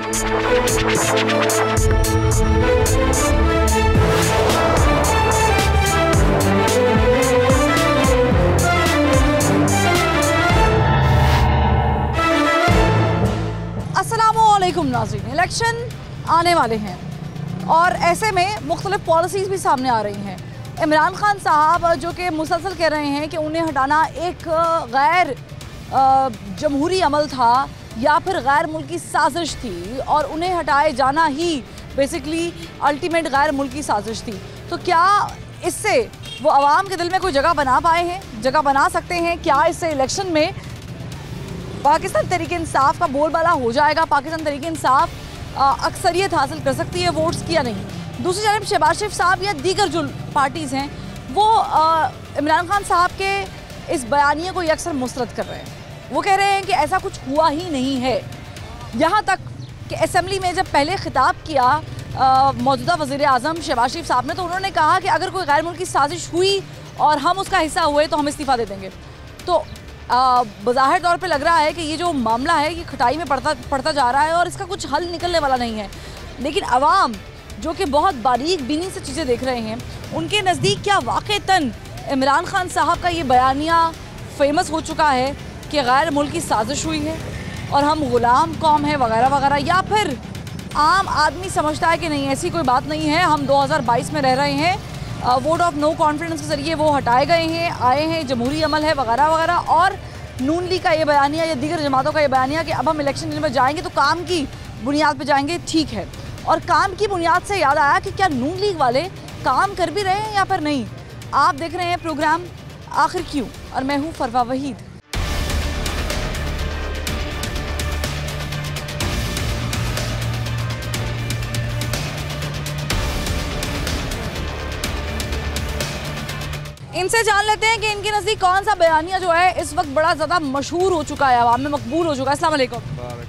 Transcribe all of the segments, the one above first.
अस्सलामुअलैकुम नाज़रीन, इलेक्शन आने वाले हैं और ऐसे में मुख्तलिफ पॉलिसीज़ भी सामने आ रही हैं। इमरान खान साहब जो कि मुसलसल कह रहे हैं कि उन्हें हटाना एक गैर जमहूरी अमल था या फिर गैर मुल्की साजिश थी और उन्हें हटाए जाना ही बेसिकली अल्टीमेट गैर मुल्की साजिश थी। तो क्या इससे वो आवाम के दिल में कोई जगह बना पाए हैं, जगह बना सकते हैं? क्या इससे इलेक्शन में पाकिस्तान तहरीक इंसाफ का बोलबाला हो जाएगा? पाकिस्तान तहरीक इंसाफ अक्सरियत हासिल कर सकती है वोट्स की या नहीं? दूसरी जानब शहबाज शरीफ साहब या दीगर जो पार्टीज़ हैं वो इमरान खान साहब के इस बयानिए को अक्सर मुस्तरद कर रहे हैं। वो कह रहे हैं कि ऐसा कुछ हुआ ही नहीं है। यहाँ तक कि असम्बली में जब पहले खिताब किया मौजूदा वज़ीर आज़म शहबाज शरीफ साहब ने, तो उन्होंने कहा कि अगर कोई गैर मुल्की साजिश हुई और हम उसका हिस्सा हुए तो हम इस्तीफ़ा दे देंगे। तो बज़ाहिर तौर पे लग रहा है कि ये जो मामला है ये खटाई में पड़ता जा रहा है और इसका कुछ हल निकलने वाला नहीं है। लेकिन अवाम जो कि बहुत बारीक बीनी से चीज़ें देख रहे हैं, उनके नज़दीक क्या वाक़तन इमरान खान साहब का ये बयानिया फेमस हो चुका है कि गैर मुल्की साजिश हुई है और हम ग़ुलाम कौम है वगैरह वगैरह, या फिर आम आदमी समझता है कि नहीं ऐसी कोई बात नहीं है, हम 2022 में रह रहे हैं, वोट ऑफ नो कॉन्फिडेंस के ज़रिए वो हटाए गए हैं, आए हैं, जमहूरी अमल है वगैरह वगैरह। और नून लीग का ये बयानिया या दीगर जमातों का ये बयानिया कि अब हम इलेक्शन में जाएंगे तो काम की बुनियाद पर जाएंगे, ठीक है। और काम की बुनियाद से याद आया कि क्या नून लीग वाले काम कर भी रहे हैं या फिर नहीं? आप देख रहे हैं प्रोग्राम आखिर क्यों और मैं हूँ फरवा वहीद। इनसे जान लेते हैं कि इनके नज़दीक कौन सा बयानिया जो है इस वक्त बड़ा ज़्यादा मशहूर हो चुका है, आवाम में मकबूल हो चुका है। अस्सलाम वालेकुम।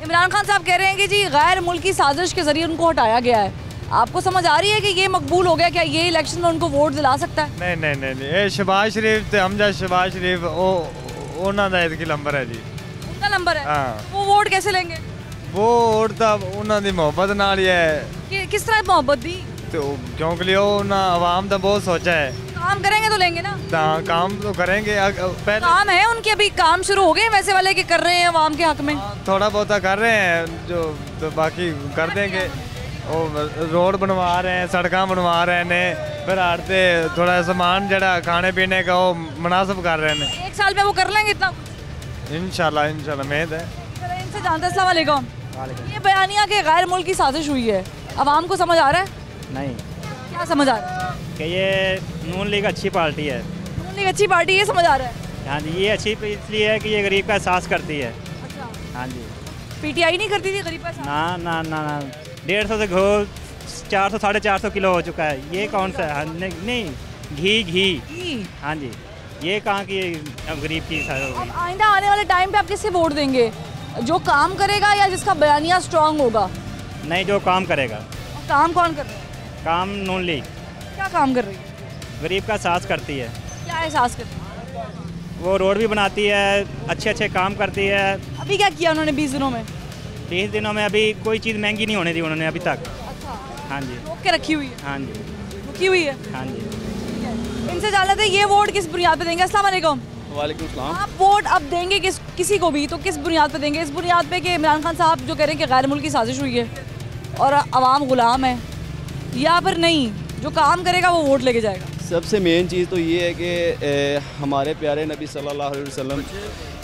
इमरान खान साहब कह रहे हैं कि जी गैर मुल्की साजिश के ज़रिए उनको हटाया गया है। आपको समझ आ रही है कि ये मकबूल हो गया? क्या ये इलेक्शन में उनको वोट दिला सकता है? नहीं नहीं नहीं, नहीं। शहबाज शरीफ हमजा शहबाज शरीफ उन्होंने इसकी नंबर है जी, उनका नंबर है। हाँ। वो वोट कैसे लेंगे? वो वोट तो उन्होंने मोहब्बत नाल ही है। किस तरह मोहब्बत दी? तो क्योंकि आवाम तो बहुत सोचा है, काम करेंगे तो लेंगे ना। काम तो करेंगे। पहले काम है उनके, अभी काम शुरू हो गए वैसे वाले के कर रहे हैं आवाम के हक में? थोड़ा बहुत कर रहे हैं जो, तो बाकी कर देंगे। रोड बनवा रहे हैं, सड़क बनवा रहे हैं, फिर आड़ते थोड़ा सामान जरा खाने पीने का वो मुनासिब कर रहे हैं। 1 साल में वो कर लेंगे इतना? इंशाल्लाह इंशाल्लाह उम्मीद है। इनसे जानते हैं। अस्सलाम वालेकुम। ये बयानिया के गैर मुल्की साजिश हुई है, आवाम को समझ आ रहा है? नहीं। क्या समझ आ रहा है? कि ये नून लीग अच्छी पार्टी है। नून लीग अच्छी पार्टी, ये समझ आ रहा है? हाँ जी, ये अच्छी इसलिए है कि ये गरीब का एहसास करती है। अच्छा। हाँ जी। पीटीआई नहीं करती थी गरीब का एहसास? ना ना ना ना, 150 से घोल 400 450 किलो हो चुका है। ये कौन सा है? नहीं, घी। हाँ जी, ये कहाँ की गरीब की अब आइंदा आने वाले टाइम पे आप किससे वोट देंगे? जो काम करेगा या जिसका बयानिया स्ट्रांग होगा? नहीं, जो काम करेगा। काम कौन कर रहा है? काम नून लीग। क्या काम कर रही है? गरीब का एहसास करती है। क्या एहसास करती है? वो रोड भी बनाती है, अच्छे काम करती है। अभी क्या किया उन्होंने 20 दिनों में? 30 दिनों में अभी कोई चीज़ महंगी नहीं होने दी उन्होंने अभी तक। अच्छा। हाँ जी, रोक के रखी हुई है। हाँ जी, रुकी हुई है। हाँ जी। इनसे जान लेते हैं ये वोट किस बुनियाद पे देंगे? अस्सलाम वालेकुम। वालेकुम सलाम। आप वोट अब देंगे किसी को भी तो किस बुनियाद पे देंगे? इस बुनियाद पे कि इमरान खान साहब जो कह रहे हैं कि गैर मुल्की साजिश हुई है और अवाम गुलाम है, या फिर नहीं जो काम करेगा वो वोट लेके जाएगा? सबसे मेन चीज़ तो ये है कि हमारे प्यारे नबी सल्लल्लाहु अलैहि वसल्लम,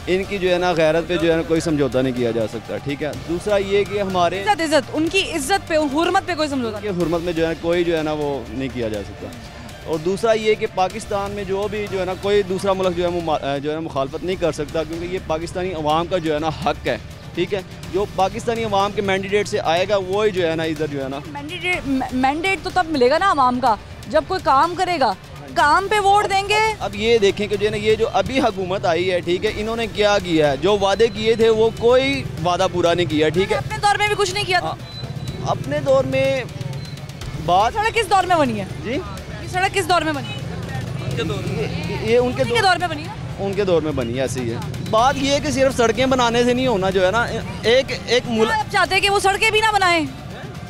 इनकी जो है ना गैरत पे जो है ना कोई समझौता नहीं किया जा सकता, ठीक है। दूसरा ये कि हमारे इज्जत उनकी इज्जत पे, हुर्मत पे कोई समझौता नहीं, हुर्मत में जो है कोई जो है ना वो नहीं किया जा सकता। और दूसरा ये कि पाकिस्तान में जो भी जो है ना कोई दूसरा मुल्क जो है मुखालफत नहीं कर सकता, क्योंकि ये पाकिस्तानी अवाम का जो है ना हक है, ठीक है। जो पाकिस्तानी अवाम के मैंडेट से आएगा वो ही जो है ना इधर जो है ना मैंडेट तो तब मिलेगा ना अवाम का जब कोई काम करेगा, काम पे वोट देंगे। अब ये देखें कि जो है ना ये जो अभी हुकूमत आई है, ठीक है, इन्होंने क्या किया है? जो वादे किए थे वो कोई वादा पूरा नहीं किया, ठीक है। अपने दौर में भी कुछ नहीं किया था। अपने दौर में बात सड़क किस दौर में बनी है जी? ये सड़क किस दौर में बनी है? ये उनके दौर में बनी है। उनके दौर में बनी, ऐसे ही है। बात ये है कि सिर्फ सड़कें बनाने से नहीं होना, जो है ना एक मुल्क आप चाहते हैं कि वो सड़कें भी ना बनाएं,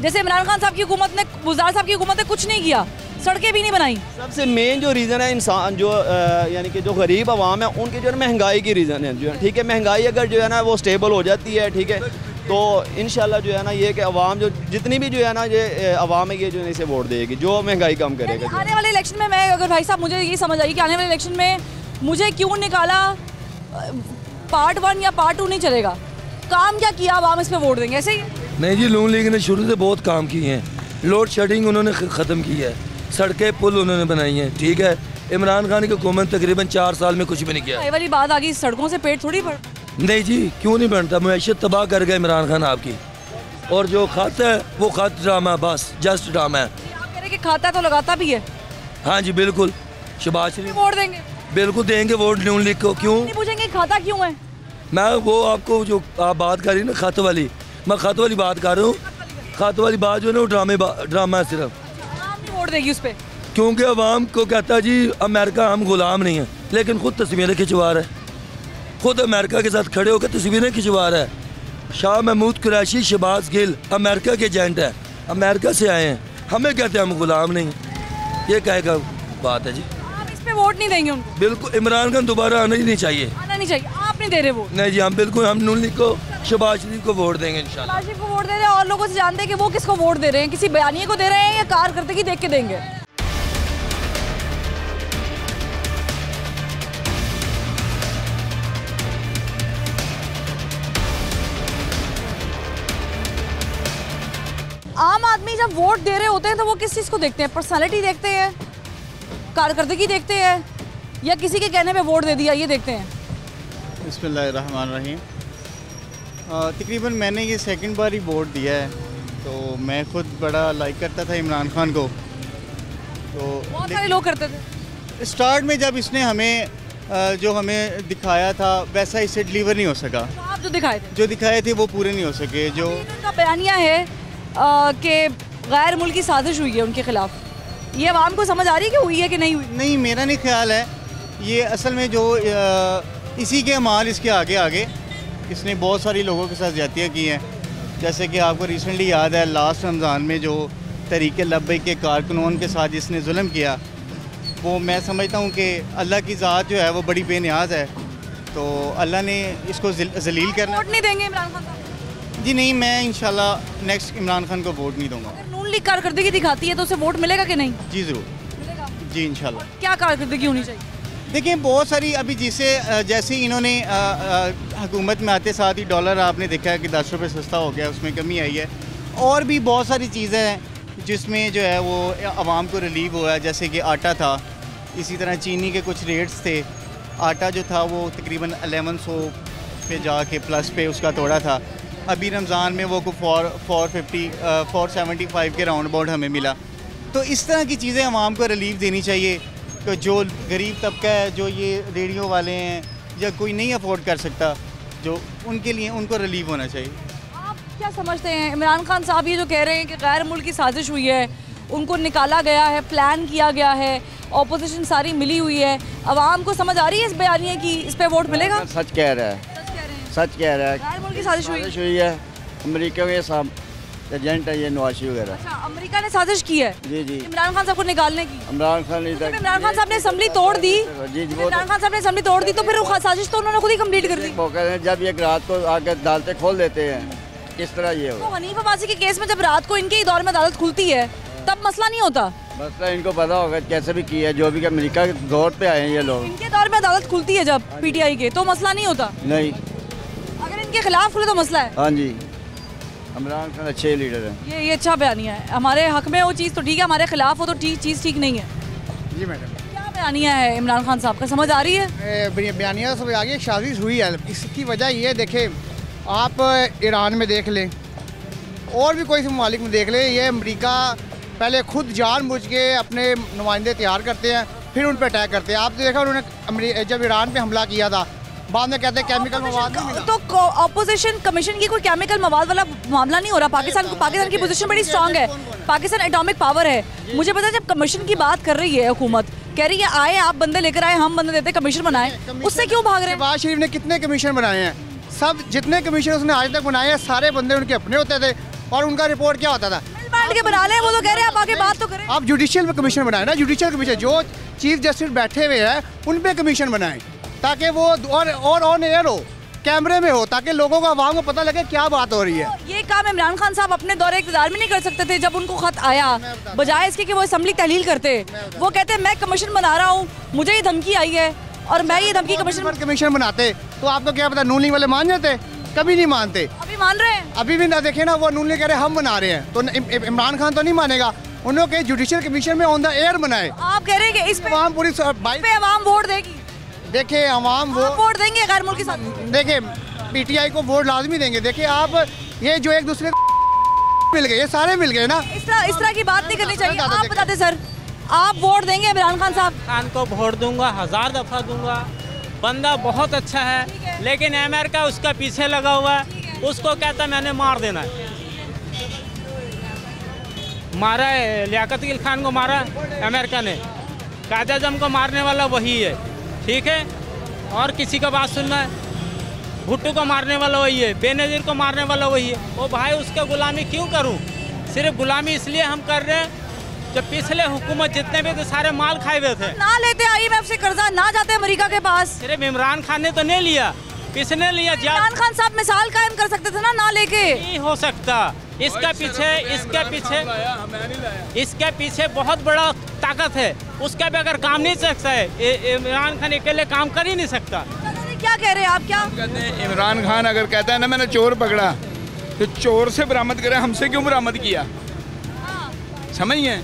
जैसे इमरान खान साहब की हुकूमत ने, गुजरात साहब की हुकूमत ने कुछ नहीं किया, सड़कें भी नहीं बनाई। सबसे मेन जो रीज़न है इंसान जो यानी कि जो गरीब आवाम है उनके जो है महंगाई की रीज़न है जो है, ठीक है। महंगाई अगर जो है ना वो स्टेबल हो जाती है, ठीक है, तो इंशाल्लाह जो है ना ये कि आवाम जो जितनी भी जो है ना ये आवाम है ये जो इसे वोट देगी, जो महंगाई कम करेगा। आने वाले इलेक्शन में मैं अगर भाई साहब मुझे ये समझ आई कि आने वाले इलेक्शन में मुझे क्यों निकाला, पार्ट 1 या पार्ट 2 नहीं चलेगा, काम क्या किया आवाम इस पर वोट देंगे, ऐसे ही नहीं जी। नून लीग ने शुरू से बहुत काम किए हैं, लोड शेडिंग उन्होंने ख़त्म की है, सड़कें पुल उन्होंने बनाई हैं, ठीक है। इमरान खान की हुकूमत तकरीबन 4 साल में कुछ भी नहीं किया। ये वाली बात आ गई, सड़कों से पेट थोड़ी भर। नहीं जी, क्यों नहीं बनता, मैशत तबाह कर गया इमरान खान आपकी। और जो खत है वो खत ड्रामा, बस जस्ट ड्रामा है। आप कह रहे कि खाता तो लगाता भी है। हाँ जी बिल्कुल, शहबाज शरीफ वोट देंगे, बिल्कुल देंगे वोट नून लीग को। क्यों नहीं पूछेंगे खाता क्यों है? मैं वो आपको जो आप बात कर रही ना खत वाली, मैं खत वाली बात कर रहा हूँ। खत वाली बात जो है ना वो ड्रामा है सिर्फ। आवाम नहीं वोट देगी उस पर, क्योंकि अवाम को कहता है जी अमेरिका हम गुलाम नहीं हैं, लेकिन खुद तस्वीरें खिंचवा रहा है, खुद अमेरिका के साथ खड़े होकर तस्वीरें खिंचवा रहा है। शाह महमूद कुरैशी, शहबाज गिल अमेरिका के एजेंट है, अमेरिका से आए हैं, हमें कहते हैं हम गुलाम नहीं हैं। ये कहेगा बात है जी। आप इस पे वोट नहीं देंगे उनको? बिल्कुल, इमरान खान दोबारा आना ही नहीं चाहिए। आना नहीं चाहिए, आप नहीं दे रहे वोट? नहीं जी, हम बिल्कुल हम नून लीग को, शहबाज शरीफ को वोट देंगे इंशाल्लाह। शहबाज शरीफ को वोट दे रहे हैं, और लोगों से जानते हैं कि वो किसको वोट दे रहे हैं, किसी बयानिए को दे रहे हैं या कारकर्दगी देख के देंगे। आम आदमी जब वोट दे रहे होते हैं तो वो किस चीज़ को देखते हैं? पर्सनालिटी देखते हैं, कारकर्दगी देखते हैं, या किसी के कहने पे वोट दे दिया ये देखते हैं? बिस्मिल्लाहिर्रहमानिर्रहीम। तकरीबन मैंने ये सेकंड बार ही वोट दिया है, तो मैं खुद बड़ा लाइक करता था इमरान खान को। तो बहुत सारे लोग करते थे। स्टार्ट में जब इसने हमें जो हमें दिखाया था वैसा इससे डिलीवर नहीं हो सका। तो आप जो दिखाए थे वो पूरे नहीं हो सके। जो उनका बयानिया है कि गैर मुल्की साजिश हुई है उनके खिलाफ, ये आवाम को समझ आ रही है कि हुई है कि नहीं हुई? नहीं, मेरा नहीं ख्याल है। ये असल में जो इसी के अमाल इसके आगे आगे इसने बहुत सारी लोगों के साथ ज्यादतियाँ की हैं। जैसे कि आपको रिसेंटली याद है लास्ट रमज़ान में जो तहरीक लब्बैक के कारकुनों के साथ जिसने जुल्म किया, वो मैं समझता हूँ कि अल्लाह की ज़ात जो है वो बड़ी बेनियाज है, तो अल्लाह ने इसको जलील करना। वोट नहीं देंगे इमरान खान साहब? जी नहीं, मैं इंशाल्लाह नेक्स्ट इमरान खान को वोट नहीं दूंगा। अगर नून लीग कारकर्दगी दिखाती है तो उसे वोट मिलेगा कि नहीं? जी ज़रूर, जी इंशाल्लाह। क्या कारकर्दगी होनी चाहिए? देखिए बहुत सारी अभी जैसे इन्होंने हुकूमत में आते साथ ही डॉलर आपने देखा है कि 10 रुपये सस्ता हो गया, उसमें कमी आई है। और भी बहुत सारी चीज़ें हैं जिसमें जो है वो आवाम को रिलीव हुआ है, जैसे कि आटा था, इसी तरह चीनी के कुछ रेट्स थे। आटा जो था वो तकरीबन 1100 पे जाके प्लस पे उसका तोड़ा था। अभी रमज़ान में वो को 475 के राउंड अबाउट हमें मिला। तो इस तरह की चीज़ें आवाम को रिलीफ देनी चाहिए। तो जो गरीब तबका है, जो ये रेडियो वाले हैं या कोई नहीं अफोर्ड कर सकता, जो उनके लिए उनको रिलीफ होना चाहिए। आप क्या समझते हैं इमरान खान साहब ये जो कह रहे हैं कि गैर मुल्की साजिश हुई है, उनको निकाला गया है, प्लान किया गया है, ऑपोजिशन सारी मिली हुई है, आवाम को समझ आ रही है इस बयानिए की इस पे वोट मिलेगा? सच कह रहा है, सच कह रहा है। गैर मुल्की साजिश हुई है, अमेरिका के सब एजेंट है ये नवाशी वगैरह। अच्छा, अमेरिका ने साजिश की है जी जी इमरान खान साहब को निकालने की। इमरान खान इमरान खान साहब ने असम्बली तोड़ दी, जी जी, इमरान खान साहब ने असम्बली तोड़ दी तो फिर वो साजिश तो उन्होंने खुद ही कंप्लीट कर दी। जब ये रात को आकर अदालतें खोल देते हैं, किस तरह ये तो हनीफ अब्बासी के केस में जब रात को इनके ही दौर में अदालत खुलती है तब मसला नहीं होता? मसला इनको पता होगा कैसे भी किया, जो भी अमेरिका के दौर पे आए हैं ये लोग। इनके दौर में अदालत खुलती है जब पीटीआई के, तो मसला नहीं होता? नहीं, अगर इनके खिलाफ खुले तो मसला है। हाँ जी, इमरान खान अच्छे लीडर हैं। ये अच्छा बयानिया है, हमारे हक में वो चीज़ तो ठीक है, हमारे खिलाफ हो तो चीज़ ठीक नहीं है। जी मैडम, क्या बयानिया है इमरान खान साहब का, समझ आ रही है? बयानिया समझ आ गई। शादी हुई है, इसकी वजह ये देखे आप ईरान में देख लें और भी कोई से ममालिक में देख लें, ये अमेरिका पहले खुद जानबूझ के अपने नुमाइंदे तैयार करते हैं फिर उन पर अटैक करते हैं। आपने देखा उन्होंने जब ईरान पे हमला किया था, बाद में कहते हैं केमिकल मवाद नहीं मिला। तो ऑपोजिशन कमीशन की कोई केमिकल मवाद वाला मामला नहीं हो रहा। पाकिस्तान की पोजीशन बड़ी स्ट्रांग है, पाकिस्तान एटॉमिक पावर है। मुझे पता है जब कमीशन की बात कर रही है हुकूमत कह रही है आए आप बंदे लेकर आए, हम बंदे देते, कमीशन बनाए, उससे क्यों भाग रहे हैं? शहबाज शरीफ ने कितने कमीशन बनाए हैं? सब जितने कमीशन उसने आज तक बनाए हैं सारे बंदे उनके अपने होते थे और उनका रिपोर्ट क्या होता था? बांट के बना ले, वो तो कह रहे हैं आप आगे बात तो करें। आप जुडिशियल कमीशन बनाए ना, जुडिशियल कमीशन जो चीफ जस्टिस बैठे हुए हैं उन पे कमीशन बनाएं ताकि वो और ऑन एयर हो, कैमरे में हो, ताकि लोगों को, आवाम को पता लगे क्या बात हो रही है। ये काम इमरान खान साहब अपने दौरे इक़्तिदार में नहीं कर सकते थे? जब उनको खत आया, बजाय इसके कि वो असेंबली तहलील करते, वो कहते मैं कमीशन बना रहा हूँ, मुझे ये धमकी आई है और मैं ये धमकी कमीशन बनाते तो आपको क्या पता नून लीग वाले मान जाते? कभी नहीं मानते। अभी मान रहे हैं? अभी भी ना देखे ना, वो नून लीग कह रहे हम बना रहे हैं, तो इमरान खान तो नहीं मानेगा। उन्होंने जुडिशियल कमीशन में ऑन द एयर बनाए। आप कह रहे हैं कि इस पे आवाम पूरी आवाम वोट देगी? देखिए आवाम वोट देंगे गैर मुल्की साथ? देखिए पीटीआई को वोट लाजमी देंगे। देखिए आप ये जो एक दूसरे को मिल गए, ये सारे मिल गए ना, इस तरह की बात नहीं करनी चाहिए। आप बताते सर, आप वोट देंगे इमरान खान साहब? खान को वोट दूंगा, 1000 दफा दूंगा। बंदा बहुत अच्छा है, लेकिन अमेरिका उसका पीछे लगा हुआ है। उसको कहता मैंने मार देना है। मारा है लियाकत अली खान को, मारा अमेरिका ने। कायद आज़म को मारने वाला वही है, ठीक है। और किसी का बात सुनना है? भुट्टो को मारने वाला वही है, बेनज़ीर को मारने वाला वही है। ओ भाई उसका गुलामी क्यों करूं? सिर्फ गुलामी इसलिए हम कर रहे हैं जब पिछले हुकूमत जितने भी थे सारे माल खाए हुए थे। ना लेते IMF से कर्जा, ना जाते अमेरिका के पास। सिर्फ इमरान खान ने तो नहीं लिया, किसने लिया? इमरान खान साहब मिसाल कायम कर सकते थे ना लेके। नहीं हो सकता। इसके पीछे बहुत बड़ा ताकत है। उसका भी अगर काम नहीं सकता है, इमरान खान अकेले काम कर ही नहीं सकता। क्या कह रहे हैं आप? क्या कहते हैं? इमरान खान अगर कहता है ना मैंने चोर पकड़ा, तो चोर से बरामद करे, हमसे क्यों बरामद किया? समझिए,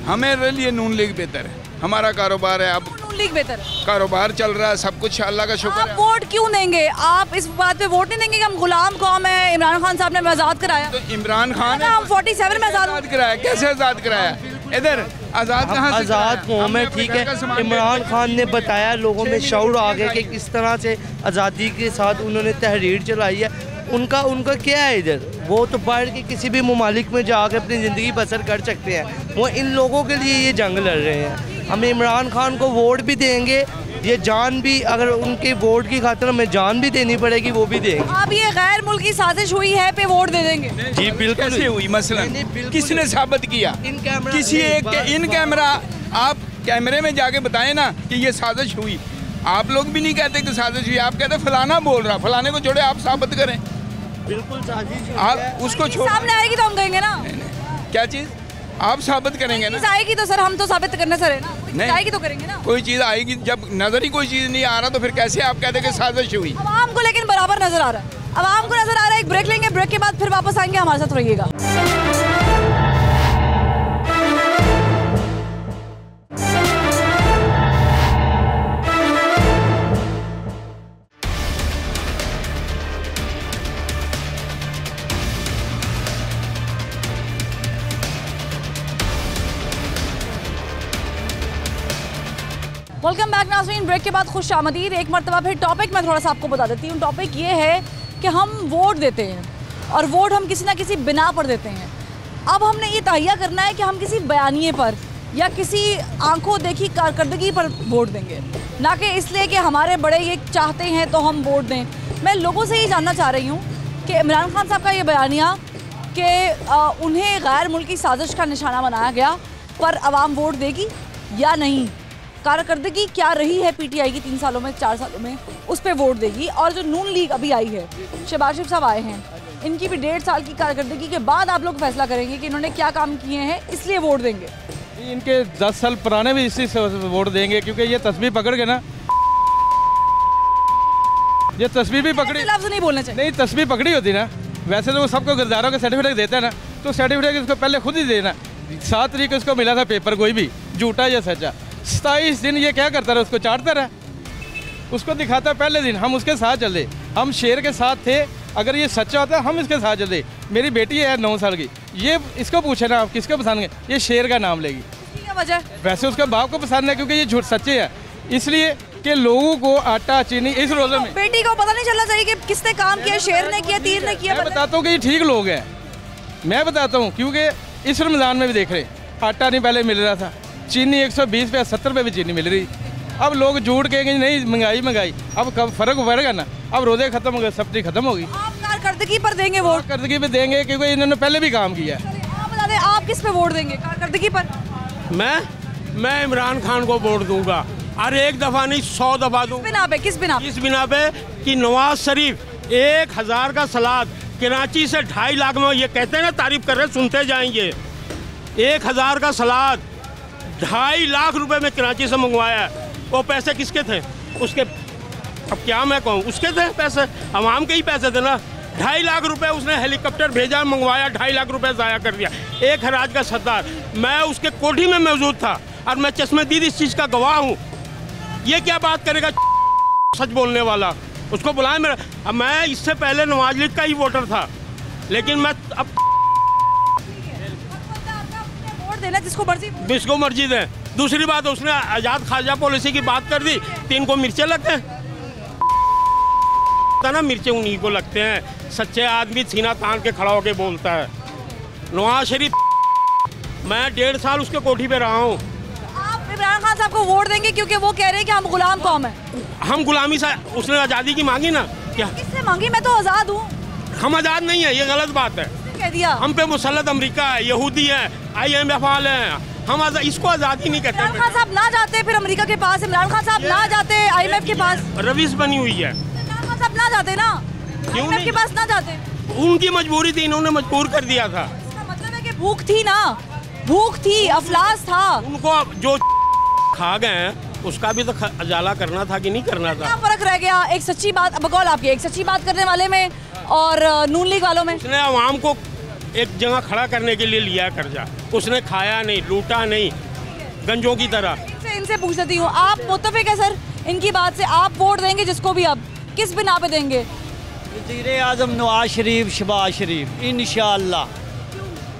हमें लिए नून लीग बेहतर है, हमारा कारोबार है। अब नून लीग बेहतर है, कारोबार चल रहा है, सब कुछ अल्लाह का शुक्र है। आप वोट क्यों देंगे? आप इस बात पे वोट नहीं देंगे कि हम गुलाम कौम है, इमरान खान साहब ने आज़ाद कराया? तो इमरान खान हम 47 में आज़ाद कराया, कैसे आज़ाद कराया? इधर आज़ाद कहाँ से? आज़ाद कौम है, ठीक है। इमरान खान ने बताया, लोगों में शऊर आ गया कि किस तरह से आज़ादी के साथ उन्होंने तहरीर चलाई है। उनका क्या है इधर? वो तो बाहर के किसी भी ममालिक में जाकर अपनी ज़िंदगी बसर कर सकते हैं। वो इन लोगों के लिए ये जंग लड़ रहे हैं। हम इमरान खान को वोट भी देंगे, ये जान भी, अगर उनके वोट की खातिर हमें जान भी देनी पड़ेगी वो भी देंगे। अब ये गैर मुल्की साजिश हुई है पे वोट दे देंगे? जी बिल्कुल। कैसे हुई मसलन? किसने साबित किया? किसी एक इन कैमरा, आप कैमरे में जाके बताएं ना कि ये साजिश हुई। आप लोग भी नहीं कहते कि साजिश हुई, आप कहते फलाना बोल रहा, फलाने को छोड़े, आप साबित करें। बिल्कुल साजिश। आप उसको छोड़, सामने आएगी तो हम कहेंगे ना। क्या चीज़? आप साबित करेंगे ना। आएगी तो सर हम तो साबित करने से रहे ना, नहीं आएगी तो करेंगे ना। कोई चीज़ आएगी, जब नजर ही कोई चीज़ नहीं आ रहा तो फिर कैसे आप कहते कि साजिश हुई? आवाम को लेकिन बराबर नजर आ रहा है, आवाम को नजर आ रहा है। एक ब्रेक लेंगे, ब्रेक के बाद फिर वापस आएंगे, हमारे साथ रहिएगा। वेलकम बैक नाज़रीन। ब्रेक के बाद खुश आमदीद। एक मरतबा फिर टॉपिक मैं थोड़ा सा आपको बता देती हूँ। टॉपिक ये है कि हम वोट देते हैं और वोट हम किसी ना किसी बिना पर देते हैं। अब हमने ये तहैया करना है कि हम किसी बयानिए पर या किसी आंखों देखी कारकर्दगी पर वोट देंगे, ना कि इसलिए कि हमारे बड़े ये चाहते हैं तो हम वोट दें। मैं लोगों से ये जानना चाह रही हूँ कि इमरान खान साहब का ये बयानिया कि उन्हें गैर मुल्की साजिश का निशाना बनाया गया पर आवाम वोट देगी या नहीं, कारकर्दगी क्या रही है PTI की 3 सालों में, 4 सालों में, उस पर वोट देगी। और जो नून लीग अभी आई है, शहबाज शरीफ साहब आए हैं, इनकी भी 1.5 साल की कारकर्दगी के बाद आप लोग फैसला करेंगे कि इन्होंने क्या काम किए हैं, इसलिए वोट देंगे। इनके 10 साल पुराने भी इसी से वोट देंगे, क्योंकि ये तस्वीर पकड़ के ना, ये तस्वीर भी पकड़ी, लफ्ज़ नहीं बोलना चाहिए, नहीं तस्वीर पकड़ी होती ना। वैसे तो वो सबको गिरदारों का सर्टिफिकेट देता है ना, तो सर्टिफिकेट इसको पहले खुद ही देना। 7 तारीख को इसको मिला था पेपर, कोई भी झूठा या सच्चा। 27 दिन ये क्या करता रहा, उसको चाटता रहा, उसको दिखाता पहले दिन। हम उसके साथ चले, हम शेर के साथ थे। अगर ये सच्चा होता हम इसके साथ चलते। मेरी बेटी है 9 साल की, ये इसको पूछे ना आप किसको पसंद है, ये शेर का नाम लेगी। क्या वजह? वैसे उसके बाप को पसंद है, क्योंकि ये झूठ सच्चे है, इसलिए कि लोगों को आटा चीनी इस रोज़े में। बेटी को पता नहीं चलना चाहिए कि किसने काम किया, शेर ने किया, तीर ने किया। मैं बताता हूँ कि ये ठीक लोग हैं, मैं बताता हूँ, क्योंकि इस रमज़ान में भी देख रहे, आटा नहीं पहले मिल रहा था, चीनी 120 पे 70 पे भी चीनी मिल रही। अब लोग झूठ कहेंगे नहीं महंगाई, अब कब फ़र्क पड़ेगा ना। अब रोज़े ख़त्म हो गए, सब्जी ख़त्म होगी। आप कारकर्दगी पर देंगे वोट? कारकर्दगी पे देंगे क्योंकि इन्होंने पहले भी काम किया है। आप बता दें, आप किस पे वोट देंगे? कारकर्दगी पर? मैं इमरान खान को वोट दूंगा, और एक दफ़ा नहीं 100 दफ़ा दूँ। बिना पे? किस बिना? इस बिना पे कि नवाज शरीफ 1000 का सलाद कराची से 2.5 लाख में, ये कहते हैं ना तारीफ कर रहे, सुनते जाएंगे। 1000 का सलाद 2.5 लाख रुपए में कराची से मंगवाया। वो पैसे किसके थे? उसके, अब क्या मैं कहूँ, उसके थे पैसे, अवाम के ही पैसे थे ना। 2.5 लाख रुपए उसने हेलीकॉप्टर भेजा, मंगवाया, 2.5 लाख रुपए ज़ाया कर दिया। एक हराज का सरदार, मैं उसके कोठी में मौजूद था और मैं चश्मदीद इस चीज़ का गवाह हूँ। ये क्या बात करेगा सच बोलने वाला? उसको बुलाए मेरा। अब मैं इससे पहले नवाज लीग का ही वोटर था, लेकिन मैं अब वोट देना जिसको मर्जी दें। दूसरी बात, उसने आज़ाद खाजा पॉलिसी की बात कर दी, 3 को मिर्चें लगते हैं ना, मिर्चें उन्हीं को लगते हैं। सच्चे आदमी सीना तान के खड़ा होकर बोलता है। नवाज शरीफ, मैं 1.5 साल उसके कोठी पे रहा हूँ। आप इमरान खान साहब को वोट देंगे क्योंकि वो कह रहे हैं कि हम गुलाम कौम है? हम गुलामी से, उसने आज़ादी की मांगी ना। क्या किससे मांगी? मैं तो आज़ाद हूँ। हम आज़ाद नहीं है, ये गलत बात है। कह दिया हम पे मुसल्लत अमेरिका है, यहूदी है, IMF वाले हैं। हम इसको आज़ादी नहीं कहते। इमरान खान साहब ना जाते फिर अमेरिका के पास, इमरान खान साहब ना जाते IMF के पास, रविश बनी हुई है। इमरान खान साहब ना जाते ना, क्यों IMF के पास ना जाते? उनकी मजबूरी थी, इन्होंने मजबूर कर दिया था। इसका मतलब है कि भूख थी ना, भूख थी, अफलास था। उनको जो खा गए हैं उसका भी तो उजाला करना था कि नहीं करना था? क्या फर्क रह गया? एक सच्ची बात, बकौल आपकी, एक सच्ची बात करने वाले में और नून लीग वालों में। उसने आवाम को एक जगह खड़ा करने के लिए लिया कर्जा, उसने खाया नहीं, लूटा नहीं, गंजों की तरह। इनसे पूछ लेती हूँ, आप मुत्तफिक है सर इनकी बात से? आप वोट देंगे जिसको भी, अब किस बिना पे देंगे? वज़ीर आज़म नवाज शरीफ, शहबाज शरीफ, इंशाअल्लाह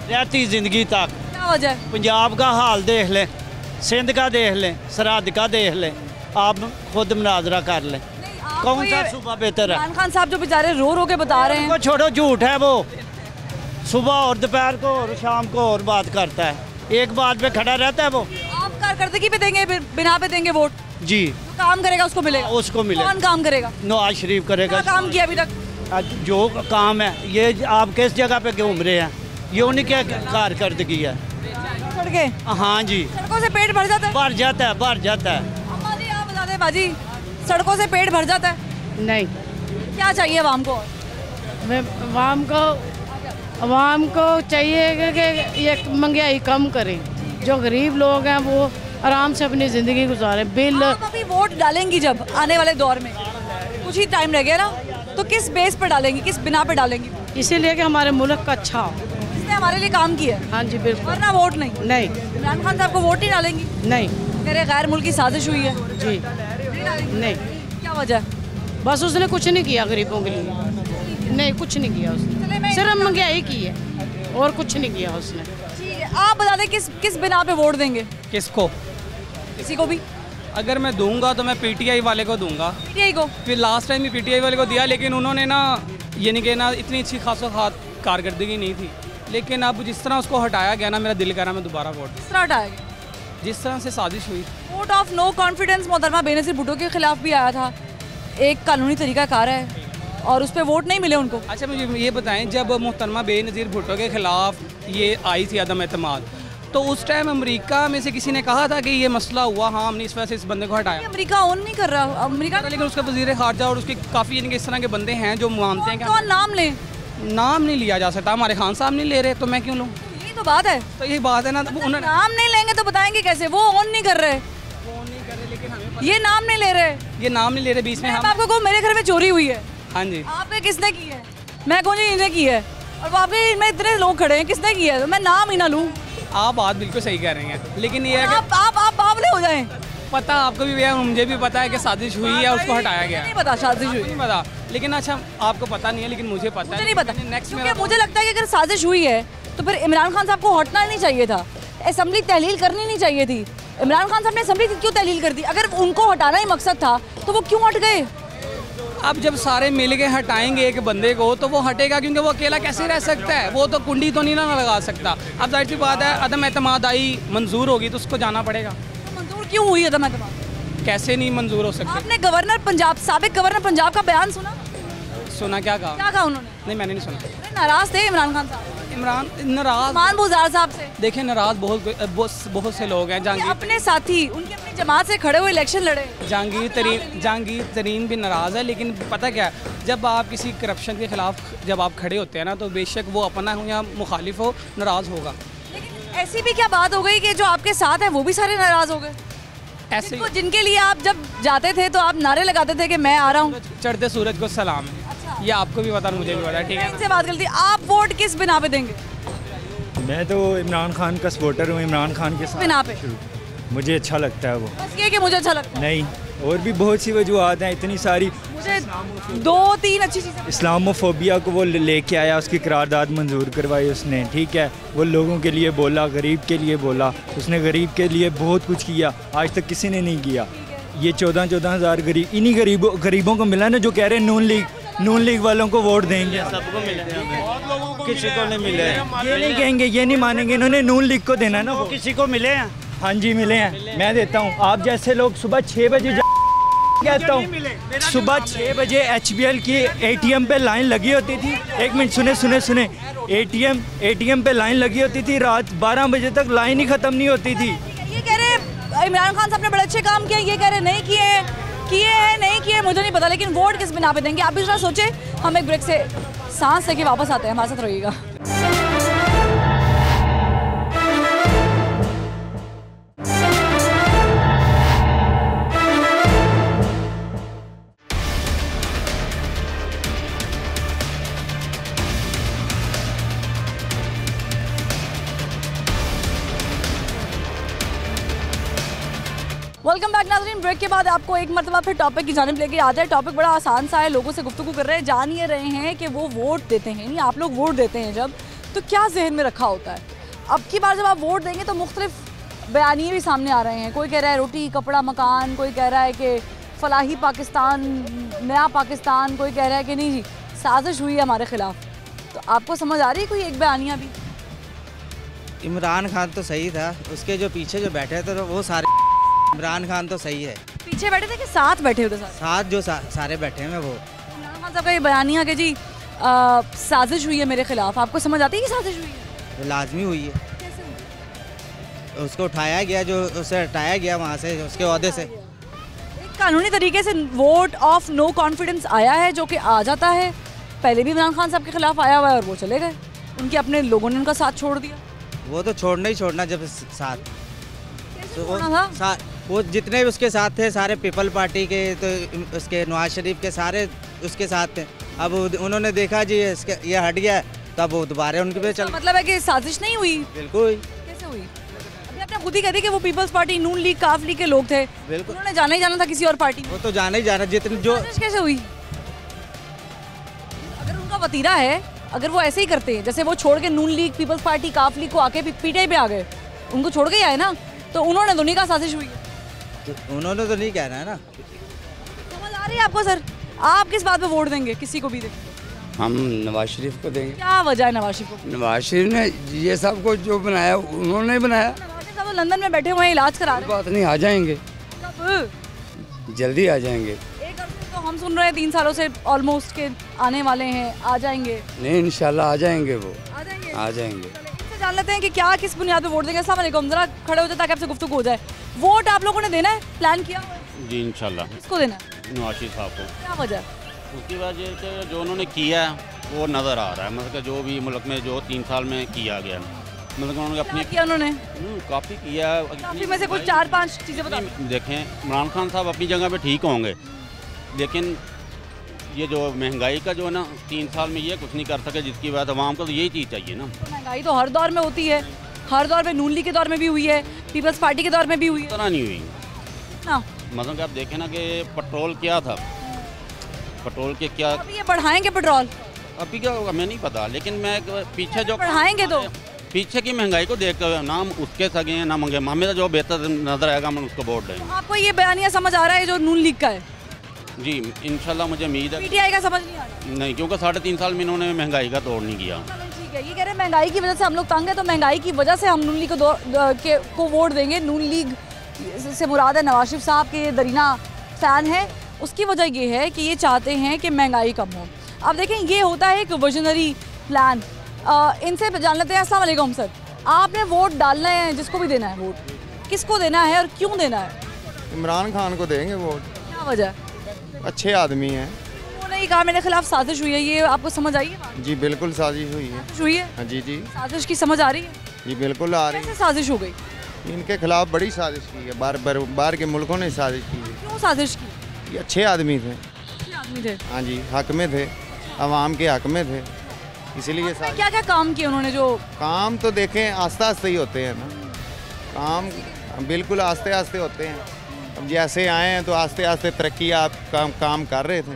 रहती ज़िंदगी तक। क्या वजह है? पंजाब का हाल देख लें, सिंध का देख लें, सरहद का देख लें, आप खुद मुनाजरा कर लें, कौन सा सूबा बेहतर है? इमरान खान साहब जो बेचारे रो रो के बता रहे हैं, वो छोड़ो, झूठ है वो। सुबह और दोपहर को और शाम को और बात करता है, एक बात पे खड़ा रहता है वो। आप कारकर्दगी पे देंगे, बिना पे देंगे वोट? जी। जो काम करेगा उसको मिलेगा? उसको मिलेगा। कौन काम करेगा? नवाज शरीफ करेगा। क्या काम किया अभी तक? जो काम है, ये आप किस जगह पे घूम रहे हैं, ये उन्हीं क्या कारकर्दगी है। सड़कें? हाँ जी। सड़कों से पेट भर जाता है? भर जाता है, भर जाता है। अम्मा जी आप बता दें बाजी, सड़कों से पेट भर जाता है? नहीं। क्या चाहिए आवाम को? आवाम को चाहिए कि ये महंगाई कम करें, जो गरीब लोग हैं वो आराम से अपनी ज़िंदगी गुजारें। बिल आप अभी वोट डालेंगी जब आने वाले दौर में, कुछ ही टाइम रह गया ना, तो किस बेस पर डालेंगी, किस बिना पे डालेंगी? इसीलिए कि हमारे मुल्क का अच्छा हो, इसने हमारे लिए काम किया है। हाँ जी बिल्कुल। वरना वोट नहीं? नहीं। इमरान खान साहब को वोट ही डालेंगी? नहीं। मेरे गैर मुल्की साजिश हुई है? जी नहीं। क्या वजह? बस उसने कुछ नहीं किया गरीबों के लिए, नहीं कुछ नहीं किया उसने, सिर्फ महंगाई की है और कुछ नहीं किया उसने। ठीक है, आप बता दें किस बिना पे वोट देंगे? किसको? किसी को भी? अगर मैं दूंगा तो मैं PTI वाले को दूंगा। PTI को? फिर लास्ट टाइम भी PTI वाले को दिया, लेकिन उन्होंने ना ये नहीं कहना इतनी अच्छी खासो कारकर्दगी नहीं थी, लेकिन अब जिस तरह उसको हटाया गया ना, मेरा दिल कह रहा मैं दोबारा वोट। किस तरह हटाया गया? जिस तरह से साजिश हुई। वोट ऑफ नो कॉन्फिडेंस मोहतरमा बेनज़ीर भुट्टो के खिलाफ भी आया था, एक कानूनी तरीकाकार है और उस पर वोट नहीं मिले उनको। अच्छा मुझे ये बताएं, जब मोहतरमा बेनज़ीर भुट्टो के खिलाफ ये आई थी अदम एतमाद, तो उस टाइम अमेरिका में से किसी ने कहा था कि ये मसला हुआ, हाँ हमने इस वजह से इस बंदे को हटाया? अमेरिका ऑन नहीं कर रहा अमेरिका, लेकिन उसका वज़ीर ख़ारजा और उसके काफ़ी यानी कि इस तरह के बंदे हैं जो मानते हैं कि कौन नाम ले? नाम नहीं लिया जा सकता, हमारे खान साहब नहीं ले रहे तो मैं क्यों लूँ? यही तो बात है। तो यही बात है ना, उन्होंने नाम नहीं लेंगे तो बताएंगे कैसे? वो ऑन नहीं कर रहे, ये नाम नहीं ले रहे, ये नाम नहीं ले रहे। बीच में हम आपको कहूँ मेरे घर में चोरी हुई है। हाँ जी। आपने किसने की है? मैं कहूँ जी इन्हें की है, और आपके में इतने लोग खड़े हैं, किसने की है? तो मैं नाम ही ना लूँ। आप बात बिल्कुल सही कह रहे हैं, लेकिन ये है कि आप बावले हो जाएं। पता आपको भी है, मुझे भी पता है कि साजिश हुई है, उसको हटाया गया। नहीं पता साजिश हुई? नहीं पता, लेकिन अच्छा आपको पता नहीं है, लेकिन मुझे पता है। मुझे नहीं पता, क्योंकि मुझे लगता है कि अगर साजिश हुई है तो फिर इमरान खान साहब को हटना नहीं चाहिए था, असेंबली तहलील करनी नहीं चाहिए थी। इमरान खान साहब ने असेंबली क्यों तहलील कर दी? अगर उनको हटाना ही मकसद था तो वो क्यों हट गए? अब जब सारे मिल के हटाएंगे एक बंदे को तो वो हटेगा, क्योंकि वो अकेला कैसे रह सकता है, वो तो कुंडी तो नहीं ना लगा सकता। अब जाहिर सी बात है अदम एतमाद आई मंजूर होगी तो उसको जाना पड़ेगा। तो मंजूर क्यों हुई अदम एतमाद? कैसे नहीं मंजूर हो सकती? आपने गवर्नर पंजाब, साबिक गवर्नर पंजाब का बयान सुना? सुना, क्या कहा? क्या कहा उन्होंने? नहीं, मैंने नहीं सुना। नाराज थे इमरान खान साहब? इमरान नाराज, मान बुज़ार साहब से देखिए नाराज बहुत से लोग हैं। जहांगीर अपने साथी उनके अपनी जमात से खड़े हुए इलेक्शन लड़े। जहांगीर तरीन भी नाराज़ है, लेकिन पता क्या है, जब आप किसी करप्शन के खिलाफ जब आप खड़े होते हैं ना, तो बेशक वो अपना हो या मुखालिफ हो, नाराज़ होगा। लेकिन ऐसी भी क्या बात हो गई कि जो आपके साथ हैं वो भी सारे नाराज़ हो गए? ऐसे जिनके लिए आप जब जाते थे तो आप नारे लगाते थे कि मैं आ रहा हूँ, चढ़ते सूरज को सलाम है। अच्छा। ये आपको भी पता, मुझे भी पता, ठीक है। इनसे बात करती, आप वोट किस बिना पे देंगे? मैं तो इमरान खान का सपोर्टर हूँ। इमरान खान के साथ बिना पे मुझे अच्छा लगता है वो। बस ये कि मुझे अच्छा लगता है? नहीं, और भी बहुत सी वजूहत हैं, इतनी सारी। मुझे 2-3 अच्छी चीज़ें। इस्लामोफोबिया को वो लेके आया, उसकी करारदाद मंजूर करवाई उसने, ठीक है। वो लोगों के लिए बोला, गरीब के लिए बोला, उसने गरीब के लिए बहुत कुछ किया, आज तक किसी ने नहीं किया। ये 14-14 हज़ार गरीब, इन्हीं गरीबों को मिला ना, जो कह रहे हैं नून लीग वालों को वोट देंगे। सबको मिले, किसी को नहीं मिले। ये नहीं कहेंगे, ये नहीं मानेंगे, इन्होंने नून लीग को देना ना। वो किसी को मिले हैं? हाँ जी मिले हैं, मैं देता हूँ। आप जैसे लोग सुबह 6 बजे कहता हूँ, सुबह 6 बजे HBL की ATM पे लाइन लगी होती थी। एक मिनट सुने, ATM पे लाइन लगी होती थी, रात 12 बजे तक लाइन ही ख़त्म नहीं होती थी। ये कह रहे इमरान खान साहब ने बड़े अच्छे काम किए, ये कह रहे नहीं किए, मुझे नहीं पता। लेकिन वोट किस बिना पे देंगे आप भी जरा सोचे। हम एक ब्रेक से सांस लेके वापस आते हैं, हमारे साथ रहिएगा। वेलकम बैक नाज़रीन। ब्रेक के बाद आपको एक मरतबा फिर टॉपिक की जानिब लेके आ जाए। टॉपिक बड़ा आसान सा है, लोगों से गुफ्तगू कर रहे हैं, जान ये रहे हैं कि वो वोट देते हैं, यानी आप लोग वोट देते हैं जब, तो क्या जहन में रखा होता है। अब की बार जब आप वोट देंगे तो मुख्तलिफ बयानिए भी सामने आ रहे हैं। कोई कह रहा है रोटी कपड़ा मकान, कोई कह रहा है कि फलाही पाकिस्तान, नया पाकिस्तान, कोई कह रहा है कि नहीं जी साजिश हुई है हमारे खिलाफ। तो आपको समझ आ रही है कोई एक बयानिया भी? इमरान खान तो सही था, उसके जो पीछे जो बैठे थे वो सारे, इमरान खान तो सही है। पीछे बैठे थे कि साथ बैठे हुए थे? साथ जो सारे बैठे हैं वो। इमरान खान साहब का ये बयानिया कि जी साजिश हुई है मेरे खिलाफ, आपको समझ आती है कि साजिश हुई है? तो लाजमी हुई है। कैसे हुई? उसको उठाया गया, जो उसे हटाया गया वहाँ से, उसके ओहदे से। एक कानूनी तरीके से वोट ऑफ नो कॉन्फिडेंस आया है, जो कि आ जाता है। पहले भी इमरान खान साहब के खिलाफ आया हुआ है और वो चले गए, उनके अपने लोगों ने उनका साथ छोड़ दिया। वो तो छोड़ना ही छोड़ना, जब साथ तो वो जितने भी उसके साथ थे सारे पीपल पार्टी के, तो उसके नवाज शरीफ के सारे उसके साथ थे। अब उन्होंने देखा जी ये हट गया, तब वो दोबारा उनके पे चल। मतलब है कि साजिश नहीं हुई? बिल्कुल। कैसे हुई? अभी आपने खुद ही कह दी कि वो पीपल्स पार्टी, नून लीग, काफ लीग के लोग थे, बिल्कुल। उन्होंने जाना ही जाना था किसी और पार्टी में। वो तो जाना ही जाना, जितने जो। कैसे हुई? अगर उनका वतीरा है, अगर वो ऐसे ही करते हैं, जैसे वो छोड़ के नून लीग, पीपल्स पार्टी, काफ लीग को आके PTI पे आ गए, उनको छोड़ के ही आए ना, तो उन्होंने तो नहीं कहा साजिश हुई। तो उन्होंने तो नहीं कहना है ना। समझ आ रही है आपको सर? आप किस बात पे वोट देंगे, किसी को भी देंगे? हम नवाज शरीफ को देंगे। क्या वजह है नवाज शरीफ को? नवाज शरीफ ने ये सब कुछ जो बनाया उन्होंने बनाया। नवाज शरीफ साहब लंदन में बैठे हुए हैं, इलाज करा रहे हैं। बात नहीं, आ जाएंगे, जल्दी आ जाएंगे। एक अर्से तो हम सुन रहे हैं 3 सालों से ऑलमोस्ट के आने वाले हैं, आ जाएंगे। नहीं, इंशाल्लाह आ जाएंगे, वो आ जाएंगे। जान लेते हैं कि क्या किस बुनियाद पे वोट देंगे। अस्सलाम वालेकुम, जरा खड़े हो जाए ताकि आपसे गुफ्तगू हो जाए। वोट आप लोगों ने देना है, प्लान किया? जी इंशाल्लाह। किसको देना है? नवाज शरीफ साहब को। क्या वजह? उसकी वजह से जो उन्होंने किया है वो नज़र आ रहा है, मतलब जो भी मुल्क में जो 3 साल में किया गया, मतलब उन्होंने अपनी किया, उन्होंने काफ़ी किया। काफ़ी में से कुछ 4-5 चीज़ें बताओ। देखें, इमरान खान साहब अपनी जगह पे ठीक होंगे, लेकिन ये जो महंगाई का जो है ना 3 साल में ये कुछ नहीं कर सके, जिसकी वजह से आवाम को तो यही चीज़ चाहिए ना। महंगाई तो हर दौर में होती है, हर दौर में, नून लीग के दौर में भी हुई है, पीपल्स पार्टी के दौर में भी हुई है। इतना नहीं हुई ना। मतलब कि आप देखें ना कि पेट्रोल क्या था, पेट्रोल के क्या अभी ये बढ़ाएंगे पेट्रोल? अभी क्या होगा मैं नहीं पता, लेकिन मैं पीछे जो बढ़ाएंगे तो पीछे की महंगाई को देख कर ना उसके सगे हैं ना मंगे, हमें जो बेहतर नजर आएगा हम उसको वोट देंगे। आपको ये बयानिया समझ आ रहा है जो नून लीग का है? जी इंशाल्लाह मुझे उम्मीद है। पीटीआई का समझ नहीं आ रहा? नहीं, क्योंकि 3.5 साल में इन्होंने महंगाई का तोड़ नहीं किया। ठीक है, ये कह रहे हैं महंगाई की वजह से हम लोग तंग है, तो महंगाई की वजह से हम नून लीग को वोट देंगे। नून लीग से मुराद है नवाज शरीफ साहब के दरीना फ़ैन है। उसकी वजह ये है कि ये चाहते हैं कि महंगाई कम हो। अब देखें, ये होता है एक विजनरी प्लान। इनसे जान लेते हैं। अस्सलाम वालेकुम सर, आपने वोट डालना है, जिसको भी देना है वोट, किसको देना है और क्यों देना है? इमरान खान को देंगे वोट। क्या वजह? अच्छे आदमी हैं। उन्होंने ये कहा मेरे खिलाफ साजिश हुई है, ये आपको समझ आई है? जी बिल्कुल साजिश हुई है। हुई है? हाँ जी जी। साजिश की समझ आ रही है? जी बिल्कुल आ रही है। कैसे साजिश हो गई? इनके खिलाफ बड़ी साजिश की है, बाहर के मुल्कों ने साजिश की है। क्यों साजिश की? ये अच्छे आदमी थे। अच्छे आदमी थे? हाँ जी, हक में थे, अवाम के हक में थे, इसलिए क्या क्या काम किए उन्होंने? जो काम तो देखें आस्ते आस्ते ही होते हैं ना, काम बिल्कुल आस्ते आस्ते होते हैं। अब जैसे आए हैं तो आस्ते आस्ते तरक्की आप काम कर रहे थे।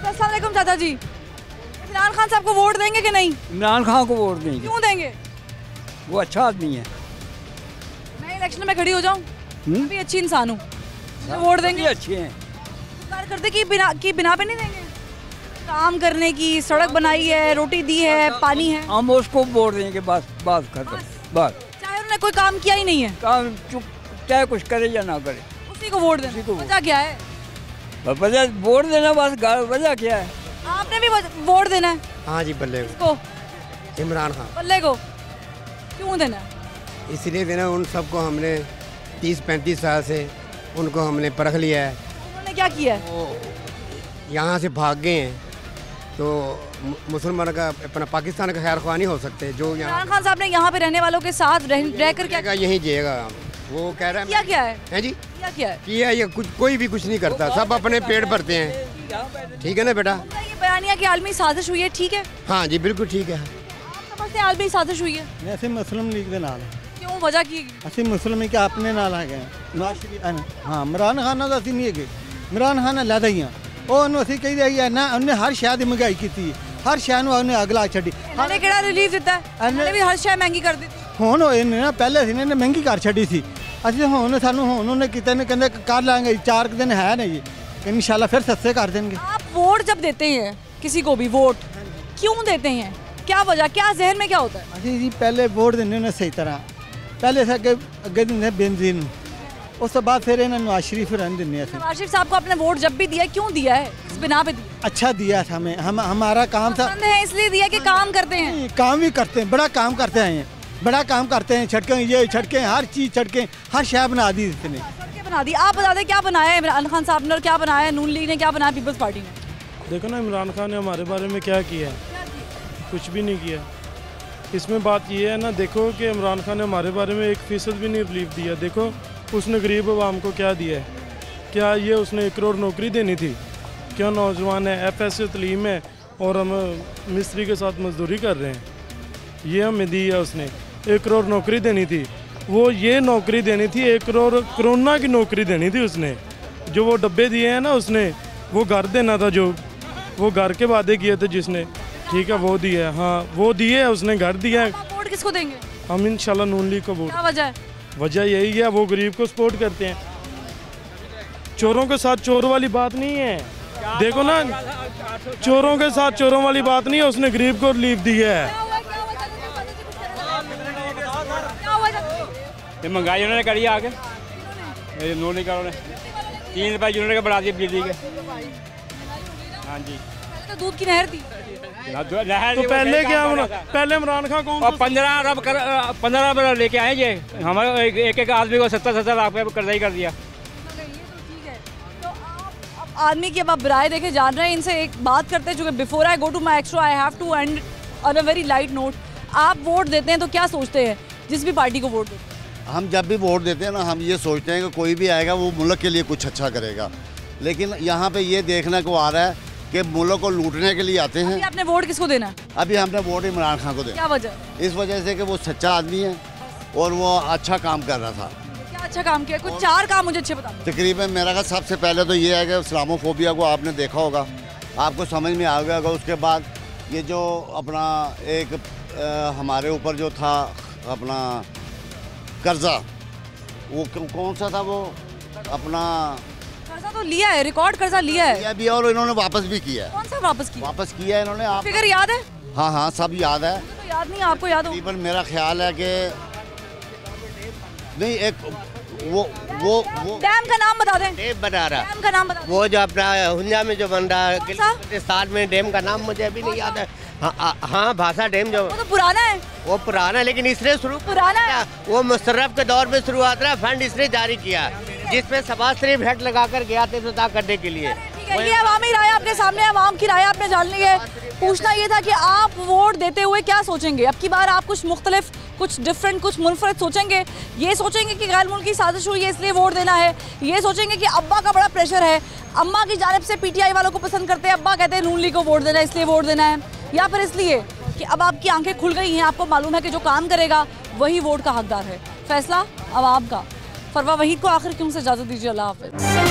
अस्सलाम वालेकुम चाचा जी, इमरान खान साहब को वोट देंगे कि नहीं? इमरान खान को वोट देंगे। क्यों देंगे? वो अच्छा आदमी है। मैं इलेक्शन में खड़ी हो जाऊँ? मैं भी अच्छी इंसान हूँ, वोट देंगे। अच्छे हैं, करते की बिना पे नहीं देंगे? काम करने की, सड़क बनाई है, रोटी दी है, पानी है, हम उसको वोट देंगे। बस बात खत्म, बस। चाहे उन्होंने कोई काम किया ही नहीं है, काम चुप, चाहे कुछ करे या ना करे, उसी को वोट देना। वजह क्या है? वजह वोट देना, बस वजह क्या है? आपने भी वोट देना है? हाँ जी, बल्ले को इमरान खान। बल्ले को क्यों देना है? इसलिए देना, उन सबको हमने 30-35 साल से उनको हमने परख लिया है। उन्होंने क्या किया है? यहाँ से भाग गए हैं, तो मुसलमान का अपना पाकिस्तान का खैर ख्वाह नहीं हो सकते। जो इमरान खान साहब ने यहाँ पे रहने वालों के साथ रह कर क्या यहीं जिएगा, वो कह रहा है। क्या है जी? क्या है? किया ये कुछ, कोई भी कुछ नहीं करता, सब अपने पेट भरते हैं। ठीक है ना बेटा? ये बयानिया की आलमी साजिश हुई है, ठीक है? हाँ जी बिल्कुल ठीक है। समझते हैं आलमी साजिश हुई है? वैसे मुस्लिम लीग के नाल। क्यों, वजह की? ਅਸੀਂ ਮੁਸਲਿਮ ਹੀ ਕਿ ਆਪਣੇ ਨਾਲ ਆ ਗਏ ਨਵਾਜ਼ ਸ਼ਰੀਫ ਹਾਂ ਇਮਰਾਨ ਖਾਨ ਨਾਲ ਅਸੀਂ ਨਹੀਂ ਹੈਗੇ। ਇਮਰਾਨ ਖਾਨ ਨਾਲ ਲੈਦਾ ਹੀ ਆ, ਉਹਨੂੰ ਅਸੀਂ ਕਹਿੰਦੇ ਹੀ ਨਾ, ਉਹਨੇ ਹਰ ਸ਼ੈ ਦੀ ਮਹਿੰਗਾਈ ਕੀਤੀ, ਹਰ ਸ਼ੈ ਨੂੰ ਉਹਨੇ ਅਗਲਾ ਛੱਡੀ। ਉਹਨੇ ਕਿਹੜਾ ਰਿਲੀਫ ਦਿੱਤਾ? ਉਹਨੇ ਵੀ ਹਰ ਸ਼ੈ ਮਹਿੰਗੀ ਕਰ ਦਿੱਤੀ। ਹੁਣ ਹੋਏ ਨੇ ਨਾ, ਪਹਿਲੇ ਸੀ ਨੇ ਮਹਿੰਗੀ ਕਰ ਛੱਡੀ ਸੀ, ਅਸੀਂ ਹੁਣ ਸਾਨੂੰ ਹੁਣ ਉਹਨੇ ਕਿਤੇ ਨੇ ਕਹਿੰਦੇ ਕਰ ਲਾਂਗੇ, 4 दिन है ना, ये इंशाल्लाह फिर सस्ते कर देंगे। आप वोट जब देते हैं किसी को भी, वोट क्यों देते हैं? क्या वजह, क्या जहन में क्या होता है? ਅਸੀਂ ਜੀ ਪਹਿਲੇ ਵੋਟ ਦਿੰਦੇ ਨੇ ਸਹੀ ਤਰ੍ਹਾਂ, ਪਹਿਲੇ ਅੱਗੇ ਦਿੰਦੇ ਬੇਨਜ਼ੀਰ ਨੂੰ, ਉਸ ਤੋਂ ਬਾਅਦ फिर ਇਹਨਾਂ नवाज शरीफ रहने दिने। नवाज शरीफ साहब को आपने वोट जब भी दिया, क्यों दिया है, इस बिना पे दिया? अच्छा दिया था हमें, हमारा काम था, पसंद है इसलिए दिया कि काम करते हैं? काम भी करते हैं, बड़ा काम करते हैं, बड़ा काम करते हैं। सड़कें, ये सड़कें, हर चीज़ सड़कें, हर शय बना दी इसने, बना दी। आप बता दें क्या बनाया है इमरान खान साहब ने और क्या बनाया है नून लीग ने, क्या बनाया पीपल्स पार्टी ने? देखो ना, इमरान खान ने हमारे बारे में क्या किया है? कुछ भी नहीं किया। इसमें बात ये है ना, देखो कि इमरान खान ने हमारे बारे में 1% भी नहीं रिलीफ दिया। देखो उसने गरीब आवाम को क्या दिया है? क्या ये उसने 1 करोड़ नौकरी देनी थी? क्या नौजवान है, FS तलीम है और हम मिस्त्री के साथ मजदूरी कर रहे हैं, ये हमें दी है उसने। 1 करोड़ नौकरी देनी थी, वो ये नौकरी देनी थी, 1 करोड़ कोरोना की नौकरी देनी थी उसने। जो वो डब्बे दिए हैं ना उसने, वो घर देना था, जो वो घर के वादे किए थे जिसने, ठीक है, वो दिया है। हाँ वो दिए है उसने, घर दिया है। वोट किसको देंगे? हम इंशाल्लाह नून लीग को वोट। क्या वजह है? वजह यही है, वो गरीब को सपोर्ट करते हैं। चोरों के साथ चोर वाली बात नहीं है, देखो ना, चोरों के साथ चोरों वाली बात नहीं है, उसने गरीब को रिलीफ दी है। ये महंगाई उन्होंने करी आगे, नून लीग वालों ने 3 रुपये यूनिट का बढ़ा दिया बिजली के। हाँ जी, तो दूध की नहर थी। तो पहले क्या, पहले इमरान खान कौन? और 15 अरब लेके आए ये, हमारे एक आदमी को 70 लाख रुपये कर्जा ही कर दिया। आदमी की अब आप राय देखे जान रहे हैं, इनसे एक बात करते हैं, चूँकि before I go to my extra I have to end on a very light note. आप वोट देते हैं तो क्या सोचते हैं जिस भी पार्टी को वोट देते हैं? हम जब भी वोट देते हैं ना, हम ये सोचते हैं कि कोई भी आएगा वो मुल्क के लिए कुछ अच्छा करेगा, लेकिन यहाँ पे ये देखने को आ रहा है कि मुल्क को लूटने के लिए आते हैं। अभी आपने वोट किसको देना है? अभी हमने वोट इमरान खान को देना। क्या वजह? इस वजह से कि वो सच्चा आदमी है और वो अच्छा काम कर रहा था। क्या अच्छा काम किया? कुछ 4 काम मुझे अच्छे बता। तकरीबन मेरा ख्याल सबसे पहले तो ये है कि इस्लामोफोबिया को आपने देखा होगा, आपको समझ में आ गया होगा। उसके बाद ये जो अपना एक हमारे ऊपर जो था अपना कर्जा, वो कौन सा था, वो अपना कर्जा तो लिया है, रिकॉर्ड कर्जा लिया है अभी, और इन्होंने वापस भी किया है। कौन सा वापस किया? वापस किया है इन्होंने। आप फिगर याद है? हाँ हाँ, सब याद है। तो याद नहीं, आपको याद हो? तकरीबन मेरा ख्याल है कि नहीं, एक वो डैम का नाम बता दें। डैम बना रहा, डैम का नाम बता। वो जो अपना हुंजा में जो बन रहा है पाकिस्तान में, डैम का नाम मुझे अभी नहीं याद है। हाँ भाषा डैम जो वो तो पुराना है। वो पुराना है, लेकिन इसने शुरू पुराना है, वो मुशर्रफ के दौर में शुरुआत रहा। फंड इसने जारी किया जिसपे शहबाज शरीफ हेड लगाकर गया था इफ्तिताह करने के लिए। ये अवामी राय आपके सामने, अवाम की राय आपने जाननी है। पूछना ये था कि आप वोट देते हुए क्या सोचेंगे? अब की बार आप कुछ मुख्तलिफ, कुछ डिफरेंट, कुछ मुनफरद सोचेंगे? ये सोचेंगे कि गैर मुल्की साजिश हुई है इसलिए वोट देना है? ये सोचेंगे कि अब्बा का बड़ा प्रेशर है, अम्मा की जानिब से पीटीआई वालों को पसंद करते हैं, अब्बा कहते हैं नून लीग को वोट देना है इसलिए वोट देना है? या फिर इसलिए कि अब आपकी आंखें खुल गई हैं, आपको मालूम है कि जो काम करेगा वही वोट का हकदार है? फैसला अवाम का। फरवा वहीद को आखिर क्यों से इजाज़त दीजिए। अल्लाह हाफ़िज़।